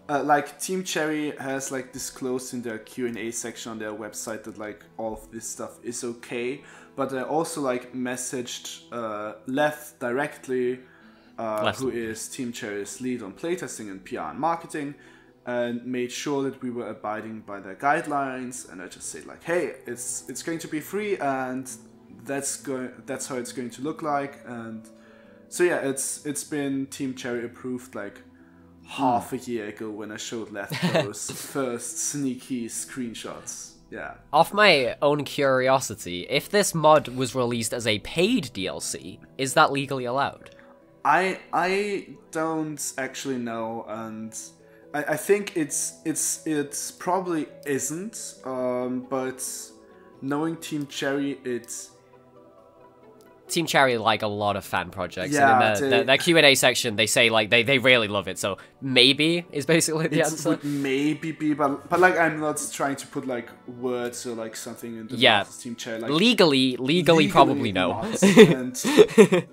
like, Team Cherry has, like, disclosed in their QnA section on their website that, like, all of this stuff is okay. But I also, like, messaged Leth directly, who is Team Cherry's lead on playtesting and PR and marketing, and made sure that we were abiding by their guidelines. And I just said like, hey, it's going to be free, and that's how it's going to look like. And so yeah, it's been Team Cherry approved like half a year ago when I showed Leth those first sneaky screenshots. Yeah. Off my own curiosity, if this mod was released as a paid DLC, is that legally allowed? I don't actually know, and I think it's probably isn't, but knowing Team Cherry, Team Cherry like a lot of fan projects, and in their Q&A section, they say like they really love it, so maybe is basically the answer. Would maybe be, but like I'm not trying to put like words or like something in the mouth of Team Cherry. Like, legally probably no. And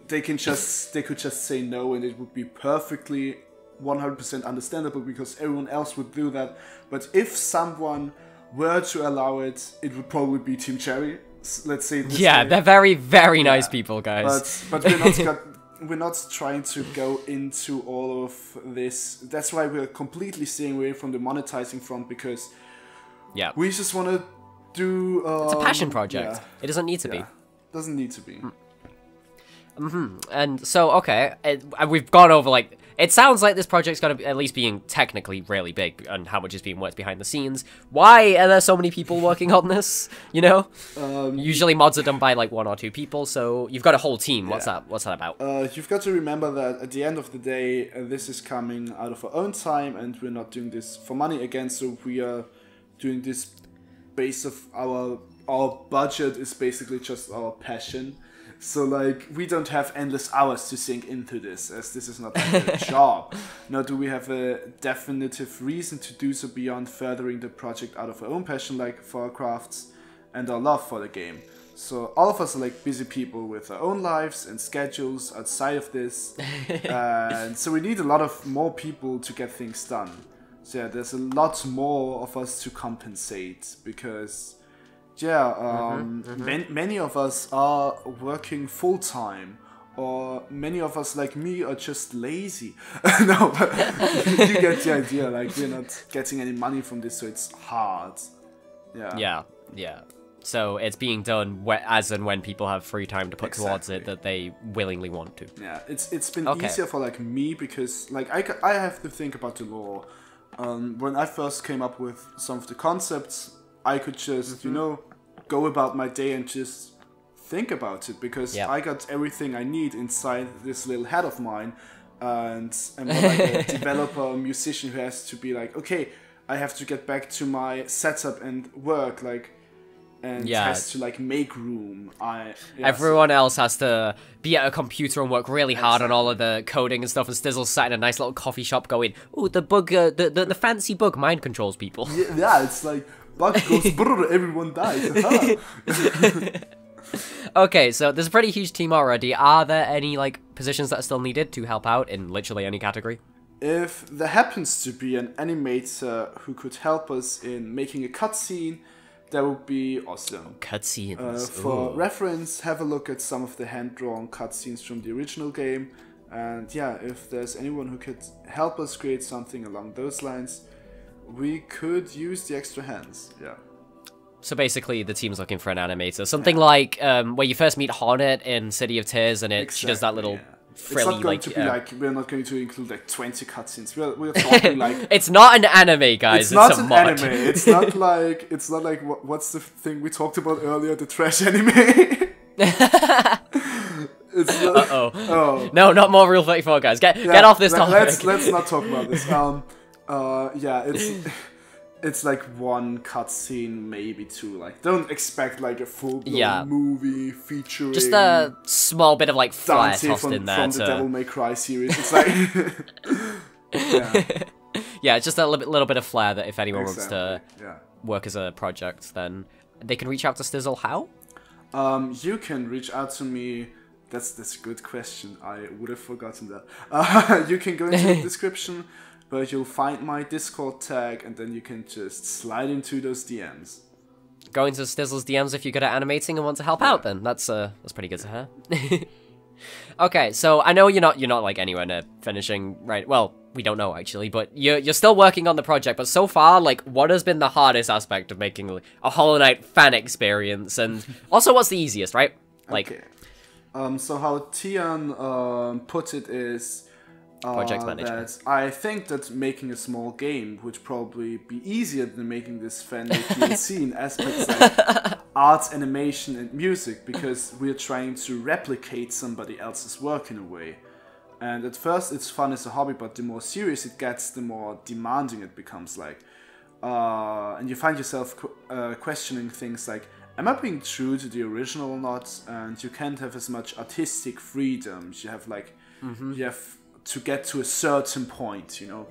they could just say no, and it would be perfectly 100% understandable because everyone else would do that. But if someone were to allow it, it would probably be Team Cherry. Let's say this way. They're very, very nice people, guys. But we're not trying to go into all of this. That's why we're completely staying away from the monetizing front, because we just want to do. It's a passion project. Yeah. It doesn't need to be. Doesn't need to be. And so, okay, we've gone over, like, it sounds like this project's going to be at least being technically really big and how much is being worked behind the scenes. Why are there so many people working on this, you know? Usually mods are done by, like, 1 or 2 people, so you've got a whole team. What's that about? You've got to remember that at the end of the day, this is coming out of our own time, and we're not doing this for money again, so we are doing this based of our budget is basically just our passion. So, like, we don't have endless hours to sink into this, as this is not like a job. Nor do we have a definitive reason to do so beyond furthering the project out of our own passion, like for our crafts and our love for the game. So, all of us are, like, busy people with our own lives and schedules outside of this. And so we need a lot of more people to get things done. So, yeah, there's a lot more of us to compensate, because... yeah, many of us are working full-time, or many of us, like me, are just lazy. No, but you get the idea, like, we're not getting any money from this, so it's hard. Yeah. So it's being done as and when people have free time to put towards it that they willingly want to. Yeah, it's been easier for, like, me, because, like, I have to think about the lore. When I first came up with some of the concepts, I could just, you know, go about my day and just think about it, because I got everything I need inside this little head of mine, and I'm not like a developer, musician who has to be like, okay, I have to get back to my setup and work, like, and has to, like, make room. Everyone else has to be at a computer and work really hard on all of the coding and stuff, and Stizzl's sat in a nice little coffee shop going, "Ooh, the bug, the fancy bug mind controls people." Yeah, it's like, bug goes brrr, everyone dies. Okay, so there's a pretty huge team already. Are there any, like, positions that are still needed to help out in literally any category? If there happens to be an animator who could help us in making a cutscene, that would be awesome. Cutscenes. For reference, have a look at some of the hand-drawn cutscenes from the original game. And yeah, if there's anyone who could help us create something along those lines, we could use the extra hands. Yeah. So basically, the team's looking for an animator. Something like where you first meet Hornet in City of Tears, and she does that little frilly, it's not going to be like, we're not going to include like 20 cutscenes. We're talking like... It's not an anime, guys. It's not a an mod. anime. It's not like what's the thing we talked about earlier, the trash anime. It's not, oh. No, not more Rule 34, guys. Get off this topic. Let's not talk about this. Yeah, it's like one cutscene, maybe two. Like, don't expect like a full-blown movie featuring just a small bit of like flair Dante tossed in there from the Devil May Cry series. It's like, yeah, just a little bit of flair that if anyone wants to work as a project, then they can reach out to Stizzl. How? You can reach out to me. That's a good question. I would have forgotten that. You can go into the description, where you'll find my Discord tag, and then you can just slide into those DMs. Go into Stizzl's DMs if you're good at animating and want to help out. Then that's pretty good to hear. Okay, so I know you're not like anywhere near finishing, right? Well, we don't know actually, but you're still working on the project. But so far, like, what has been the hardest aspect of making a Hollow Knight fan experience, and also what's the easiest, right? Like. Okay. So how Tian put it is project manager. That I think that making a small game would probably be easier than making this fan-made DLC in aspects like art, animation, and music, because we're trying to replicate somebody else's work in a way. And at first it's fun as a hobby, but the more serious it gets, the more demanding it becomes. Like, and you find yourself questioning things like, am I being true to the original or not? And you can't have as much artistic freedom. You have like, you have to get to a certain point, you know,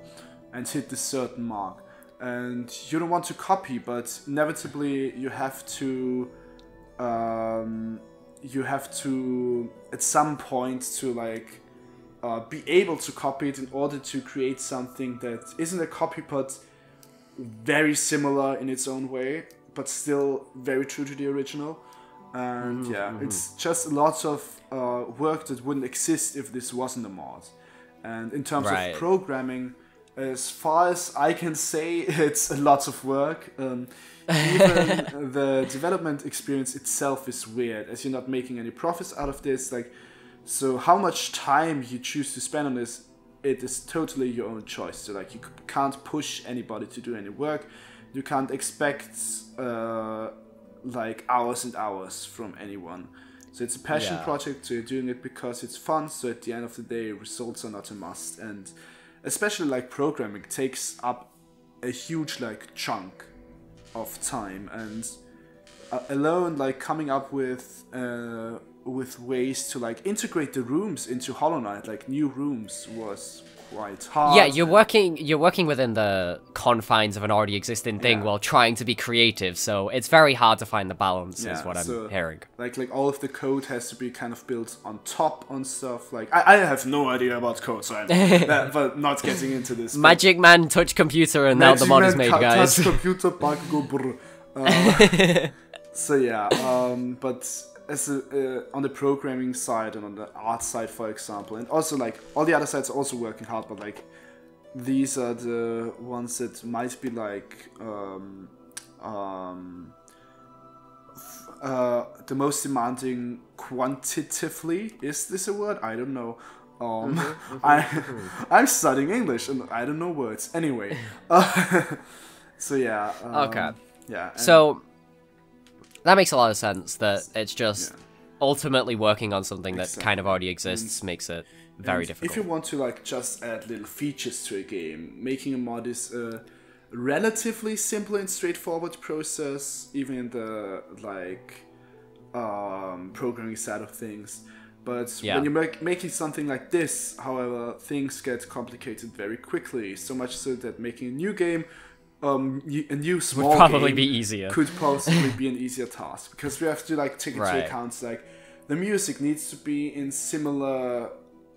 and hit this certain mark. And you don't want to copy, but inevitably you have to at some point to like be able to copy it in order to create something that isn't a copy, but very similar in its own way, but still very true to the original. And it's just lots of work that wouldn't exist if this wasn't a mod. And in terms of programming, as far as I can say, it's a lot of work. Even the development experience itself is weird, as you're not making any profits out of this. Like, so how much time you choose to spend on this, it is totally your own choice. So like, you can't push anybody to do any work. You can't expect like hours and hours from anyone. So it's a passion project, so you're doing it because it's fun, so at the end of the day, results are not a must. And especially like programming takes up a huge like chunk of time, and alone like coming up with ways to like integrate the rooms into Hollow Knight, like new rooms, was quite hard. Yeah, you're working within the confines of an already existing thing while trying to be creative, so it's very hard to find the balance, is what I'm hearing. Like all of the code has to be kind of built on top on stuff. Like I have no idea about code, so but not getting into this. Magic Man touch computer, and now the mod is made, guys. Touch computer, bug go brr. So yeah, but as on the programming side and on the art side, for example, and also like all the other sides are also working hard, but like these are the ones that might be like the most demanding quantitatively. Is this a word? I don't know. I'm studying English and I don't know words. Anyway, so yeah. Okay. Yeah. So that makes a lot of sense. That it's just ultimately working on something that kind of already exists makes it very difficult. If you want to like just add little features to a game, making a mod is a relatively simple and straightforward process, even in the like programming side of things. But when you're making something like this, however, things get complicated very quickly. So much so that making a new game, a new small would probably game be easier. Could possibly be an easier task, because we have to like take into account like the music needs to be in similar,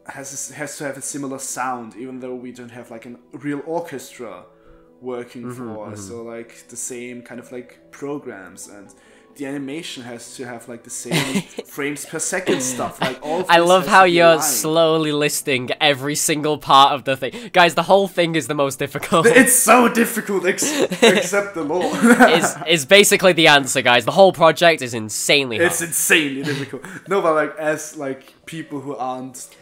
has to have a similar sound, even though we don't have like a real orchestra working for us. So like the same kind of like programs, and the animation has to have like the same frames per second stuff. Like all. I love how you're slowly listing every single part of the thing, guys. The whole thing is the most difficult. It's so difficult, except the law. is basically the answer, guys. The whole project is insanely hard. It's insanely difficult. No, but like as like people who aren't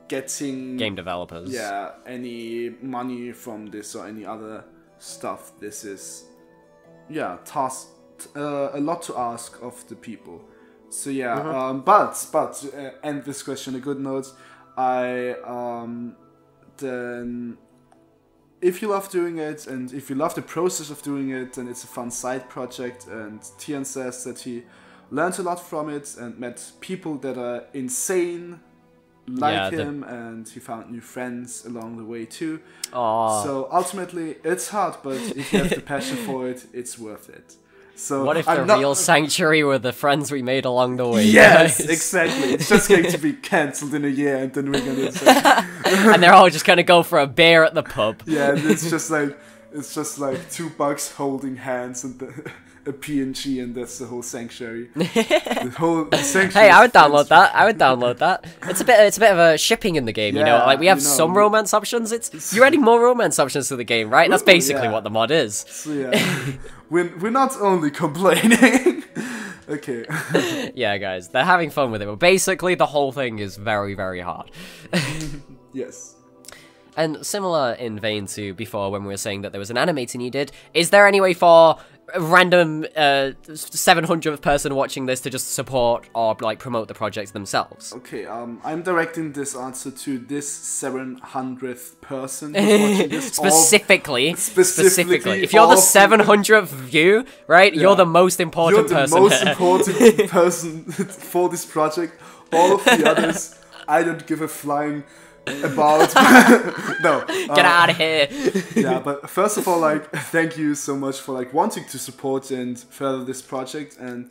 getting game developers, any money from this or any other stuff, this is task. A lot to ask of the people. So but end this question on a good note, then if you love doing it and if you love the process of doing it, then it's a fun side project. And Tian says that he learned a lot from it and met people that are insane like him, and he found new friends along the way too. So ultimately it's hard, but if you have the passion for it, it's worth it. So what if the real Sanctuary were the friends we made along the way? Yes, guys? Exactly. It's just going to be cancelled in a year, and then we're gonna and they're all just gonna go for a beer at the pub. Yeah, and it's just like two bugs holding hands and a PNG, and that's the whole Sanctuary. The whole Sanctuary. Hey, I would download that. It's a bit of a shipping in the game, you know. Like we have some romance options. You're adding more romance options to the game, right? That's basically what the mod is. So yeah, we're not only complaining. Okay. Yeah, guys, they're having fun with it, but basically the whole thing is very, very hard. Yes. And similar in vein to before when we were saying that there was an animator needed, is there any way for a random 700th person watching this to just support or like promote the project themselves? Okay, I'm directing this answer to this 700th person who's watching this. Specifically. If you're the 700th view, right, you're the most important person. You're the most important person for this project. All of the others, I don't give a flying about. No, get out of here. Yeah, but first of all, like, thank you so much for like wanting to support and further this project. And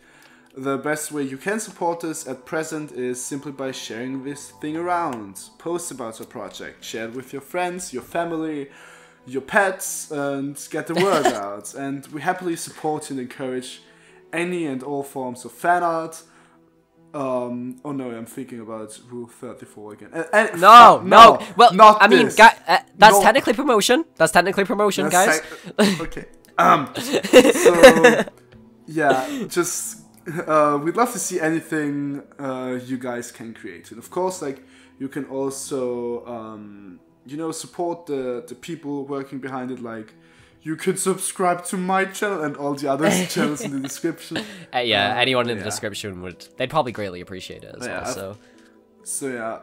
the best way you can support us at present is simply by sharing this thing around. Post about your project, share it with your friends, your family, your pets, and get the word out. And we happily support and encourage any and all forms of fan art, Oh no, I'm thinking about Rule 34 again. No. Well, not I mean, this. that's technically promotion. That's technically promotion, guys. Okay. So yeah, just we'd love to see anything you guys can create, and of course, like you can also support the people working behind it. Like you could subscribe to my channel and all the other channels in the description. Anyone in the description they'd probably greatly appreciate it as well. So yeah,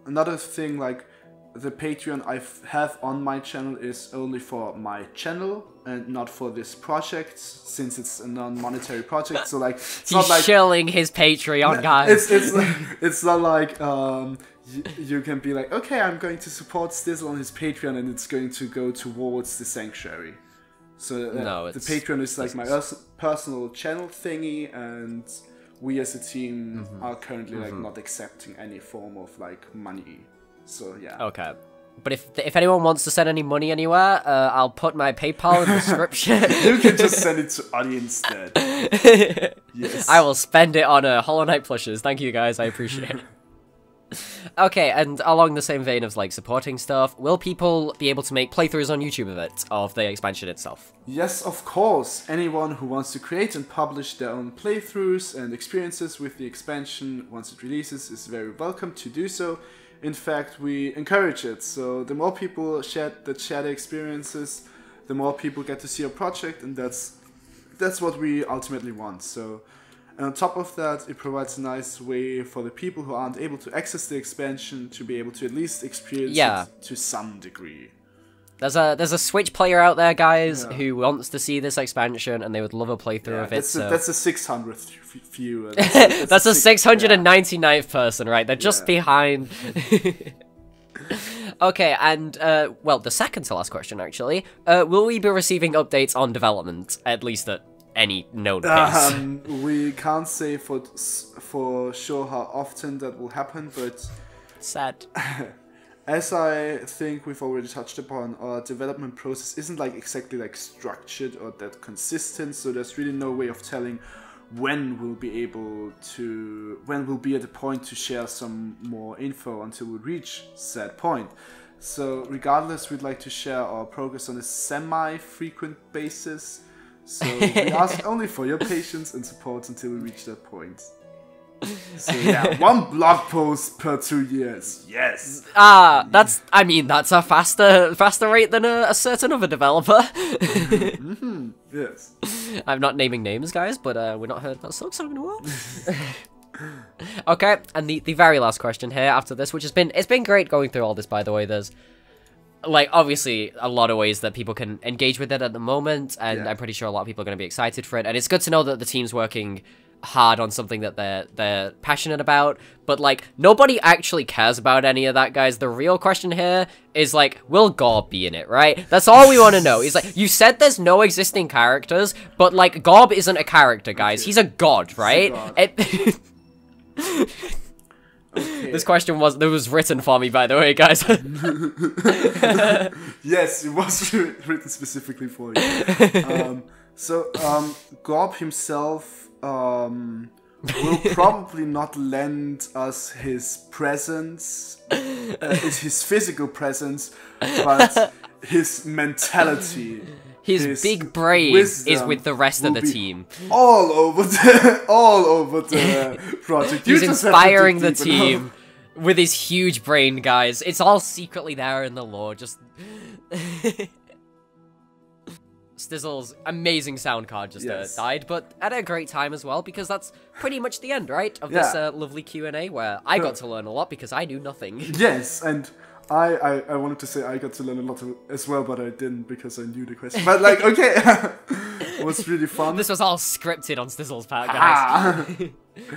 another thing, like the Patreon I have on my channel is only for my channel and not for this project, since it's a non-monetary project. So like he's shilling his Patreon, guys. It's not like you can be like, okay, I'm going to support Stizzl on his Patreon and it's going to go towards the Sanctuary. So the Patreon is like my personal channel thingy, and we as a team are currently like not accepting any form of like money. So yeah. Okay. But if anyone wants to send any money anywhere, I'll put my PayPal in the description. You can just send it to Oddie instead. Yes. I will spend it on Hollow Knight plushes. Thank you guys, I appreciate it. Okay, and along the same vein of like supporting stuff, will people be able to make playthroughs on YouTube of it, of the expansion itself? Yes, of course. Anyone who wants to create and publish their own playthroughs and experiences with the expansion once it releases is very welcome to do so. In fact, we encourage it, so the more people share their experiences, the more people get to see our project, and that's what we ultimately want. So, and on top of that, it provides a nice way for the people who aren't able to access the expansion to be able to at least experience it to some degree. There's a Switch player out there, guys, who wants to see this expansion, and they would love a playthrough of it. That's a 600th viewer. That's a 699th person, right? They're just behind. Okay, and well, the second to last question actually. Will we be receiving updates on development, at least at any known pace? We can't say for sure how often that will happen, but sad. As I think we've already touched upon, our development process isn't like exactly like structured or that consistent, so there's really no way of telling when we'll be at the point to share some more info until we reach said point. So regardless, we'd like to share our progress on a semi-frequent basis, so we ask only for your patience and support until we reach that point. So yeah, one blog post per 2 years. Yes. That's a faster rate than a certain other developer. Yes. I'm not naming names, guys, but we're not heard about Silksong in a while. Okay, and the very last question here after this, which it's been great going through all this, by the way. There's like obviously a lot of ways that people can engage with it at the moment, and I'm pretty sure a lot of people are going to be excited for it, and it's good to know that the team's working hard on something that they're passionate about, but like nobody actually cares about any of that, guys. The real question here is like, will Gorb be in it, right? That's all we want to know. Is like, you said there's no existing characters, but like Gorb isn't a character, guys. He's a god, right? Okay. This question was written for me, by the way, guys. Yes, it was written specifically for you. So Gorb himself will probably not lend us his presence, his physical presence, but his mentality. His big brain is with the rest of the team. All over the project. He's inspiring the team with his huge brain, guys. It's all secretly there in the lore. Just Stizzl's amazing sound card just died, but at a great time as well, because that's pretty much the end, right, of this lovely Q&A, where I got to learn a lot because I knew nothing. Yes, and I wanted to say I got to learn a lot as well, but I didn't because I knew the question. But like, okay, it was really fun. This was all scripted on Stizzl's part, guys.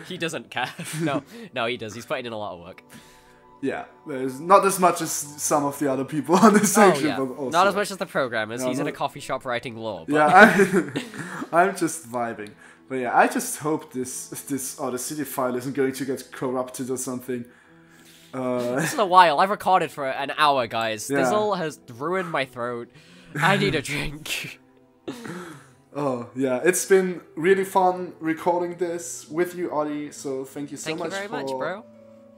He doesn't care. No, he does. He's putting in a lot of work. Yeah, there's not as much as some of the other people on this section, but also not as much as the programmers. He's in a coffee shop writing lore. But... Yeah, I'm just vibing. But yeah, I just hope this City file isn't going to get corrupted or something. This is a while. I've recorded for an hour, guys. Stizzl has ruined my throat. I need a drink. Oh, yeah, it's been really fun recording this with you, Oddie, so thank you so much very much, bro.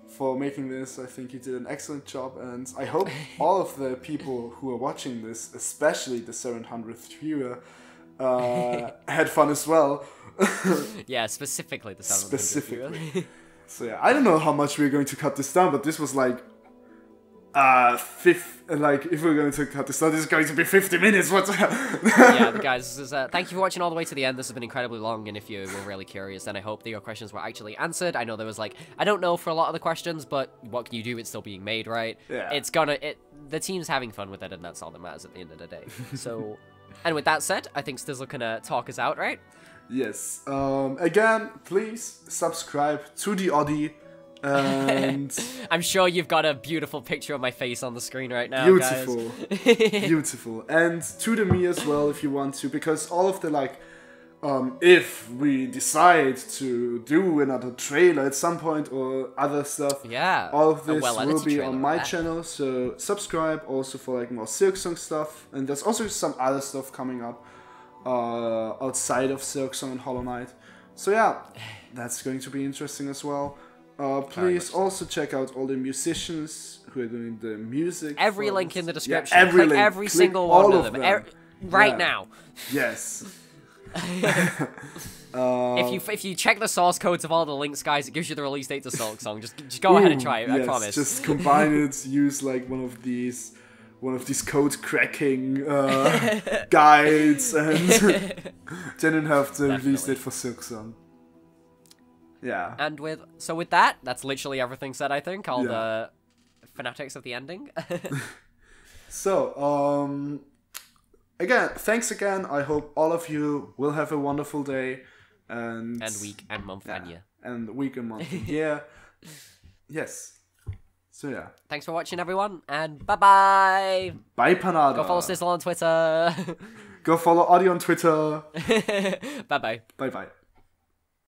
For making this. I think you did an excellent job, and I hope all of the people who are watching this, especially the 700th viewer, had fun as well. Yeah, specifically the 700th viewer. So yeah, I don't know how much we're going to cut this down, but this was like if we're going to cut this down, this is going to be 50 minutes. What? Yeah, guys, this is, thank you for watching all the way to the end. This has been incredibly long, and if you were really curious, then I hope that your questions were actually answered. I know there was like, I don't know for a lot of the questions, but what can you do? It's still being made, right? Yeah. The team's having fun with it, and that's all that matters at the end of the day. So, and with that said, I think Stizzl can talk us out, right? Yes. Again, please subscribe to the Oddie. And I'm sure you've got a beautiful picture of my face on the screen right now. Beautiful. Guys. Beautiful. And to the me as well if you want to, because all of the if we decide to do another trailer at some point or other stuff, yeah, all of this will be on my channel, so subscribe also for like more Silksong stuff, and there's also some other stuff coming up outside of Silksong and Hollow Knight. So yeah, that's going to be interesting as well. Please also check out all the musicians who are doing the music. Every link in the description. Yeah, Click every single one of them. Right now. Yes. If you check the source codes of all the links, guys, it gives you the release date to Silksong. Just go ahead and try it. Yes, I promise. Just combine it. Use like one of these code cracking guides, and then have the release date for Silksong. Yeah. And with that, that's literally everything said, I think. All the fanatics of the ending. So, again, thanks again. I hope all of you will have a wonderful day. And week and month and year. And week and month and year. Yes. So yeah. Thanks for watching, everyone, and bye-bye. Bye, Panada. Go follow Stizzl on Twitter. Go follow Oddie on Twitter. Bye-bye. Bye-bye.